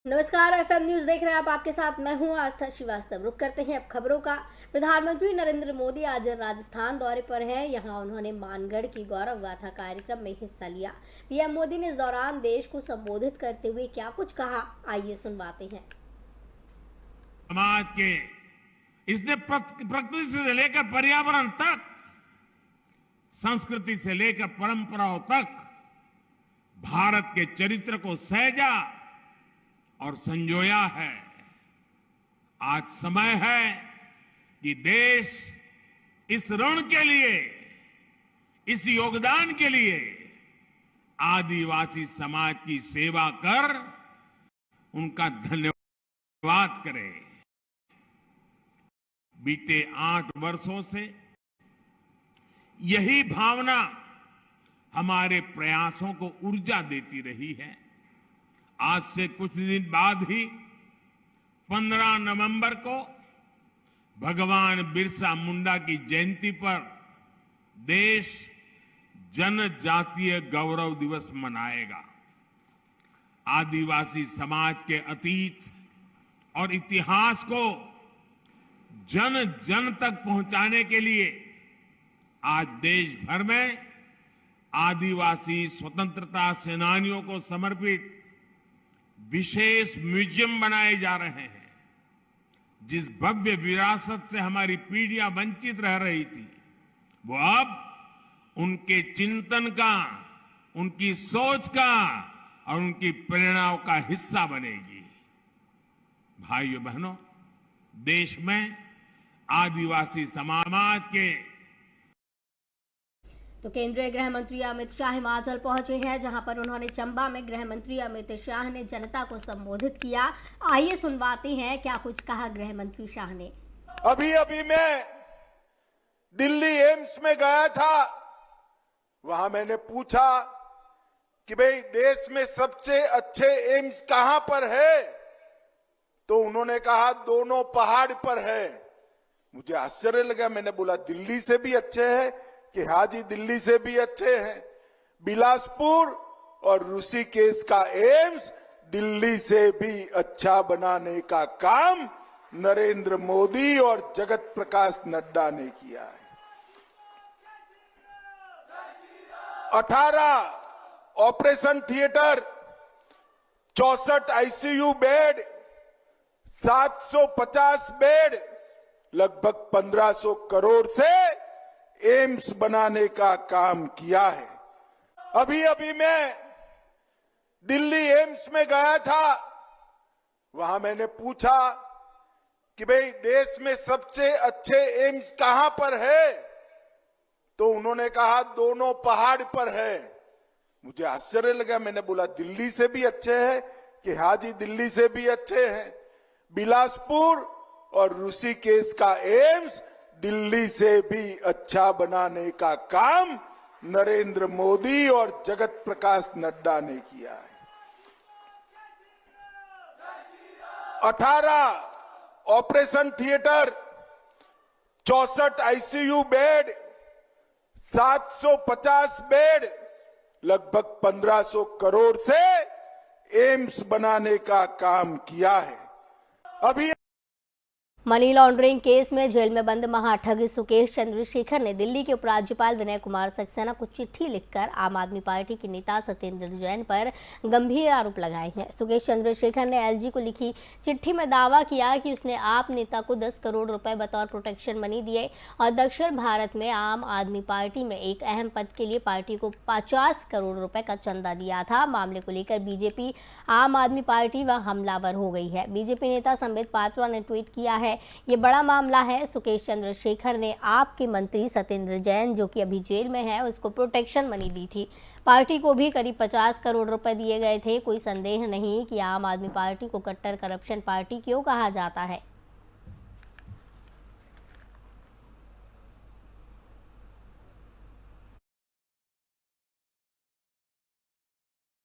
नमस्कार, FM news देख रहे हैं आप। आपके साथ मैं हूं आस्था श्रीवास्तव। रुक करते हैं अब खबरों का। प्रधानमंत्री नरेंद्र मोदी आज राजस्थान दौरे पर हैं। यहां उन्होंने मानगढ़ की गौरव गाथा कार्यक्रम में हिस्सा लिया। पीएम मोदी ने इस दौरान देश को संबोधित करते हुए क्या कुछ कहा, आइए सुनवाते हैं। समाज के इसने प्रकृति से लेकर पर्यावरण तक, संस्कृति से लेकर परंपराओं तक भारत के चरित्र को सहेजा और संजोया है। आज समय है कि देश इस ऋण के लिए, इस योगदान के लिए आदिवासी समाज की सेवा कर उनका धन्यवाद करे। बीते 8 वर्षों से यही भावना हमारे प्रयासों को ऊर्जा देती रही है। आज से कुछ दिन बाद ही 15 नवंबर को भगवान बिरसा मुंडा की जयंती पर देश जनजातीय गौरव दिवस मनाएगा। आदिवासी समाज के अतीत और इतिहास को जन जन तक पहुंचाने के लिए आज देश भर में आदिवासी स्वतंत्रता सेनानियों को समर्पित विशेष म्यूजियम बनाए जा रहे हैं। जिस भव्य विरासत से हमारी पीढ़ियां वंचित रह रही थी, वो अब उनके चिंतन का, उनकी सोच का और उनकी प्रेरणाओं का हिस्सा बनेगी। भाइयों बहनों, देश में आदिवासी समाज के तो केंद्रीय गृह मंत्री अमित शाह हिमाचल पहुंचे हैं, जहां पर उन्होंने चंबा में गृह मंत्री अमित शाह ने जनता को संबोधित किया। आइए सुनवाते हैं क्या कुछ कहा गृह मंत्री शाह ने। अभी मैं दिल्ली एम्स में गया था। वहां मैंने पूछा कि भाई देश में सबसे अच्छे एम्स कहां पर है, तो उन्होंने कहा दोनों पहाड़ पर है। मुझे आश्चर्य लगा। मैंने बोला दिल्ली से भी अच्छे हैं कि हाँ जी, दिल्ली से भी अच्छे हैं। बिलासपुर और ऋषिकेश का एम्स दिल्ली से भी अच्छा बनाने का काम नरेंद्र मोदी और जगत प्रकाश नड्डा ने किया है। 18 operation theatre, 64 ICU bed, 750 bed, लगभग 1500 करोड़ से एम्स बनाने का काम किया है। अभी मैं दिल्ली एम्स में गया था। वहां मैंने पूछा कि भाई देश में सबसे अच्छे एम्स कहां पर है, तो उन्होंने कहा दोनों पहाड़ पर है। मुझे आश्चर्य लगा। मैंने बोला दिल्ली से भी अच्छे हैं कि हाँ जी, दिल्ली से भी अच्छे हैं। बिलासपुर और ऋषिकेश का एम्स दिल्ली से भी अच्छा बनाने का काम नरेंद्र मोदी और जगत प्रकाश नड्डा ने किया है। 18 operation theatre, 64 ICU bed, 750 bed, लगभग 1500 करोड़ से एम्स बनाने का काम किया है। अभी मनी लॉन्ड्रिंग केस में जेल में बंद महाठग सुकेश चंद्रशेखर ने दिल्ली के उपराज्यपाल विनय कुमार सक्सेना को चिट्ठी लिखकर आम आदमी पार्टी के नेता सत्येंद्र जैन पर गंभीर आरोप लगाए हैं। सुकेश चंद्रशेखर ने एलजी को लिखी चिट्ठी में दावा किया कि उसने आप नेता को 10 करोड़ रुपए बतौर प्रोटेक्शन मनी दिए और दक्षिण भारत में आम आदमी पार्टी में एक अहम पद के लिए पार्टी को 50 करोड़ रुपए का चंदा दिया था। मामले को लेकर बीजेपी, आम आदमी पार्टी व हमलावर हो गई है। बीजेपी नेता संबित पात्रा ने ट्वीट किया है, ये बड़ा मामला है। सुकेश चंद्रशेखर ने आपके मंत्री सत्येंद्र जैन, जो कि अभी जेल में है, उसको प्रोटेक्शन मनी दी थी। पार्टी को भी करीब 50 करोड़ रुपए दिए गए थे। कोई संदेह नहीं कि आम आदमी पार्टी को कट्टर करप्शन पार्टी क्यों कहा जाता है।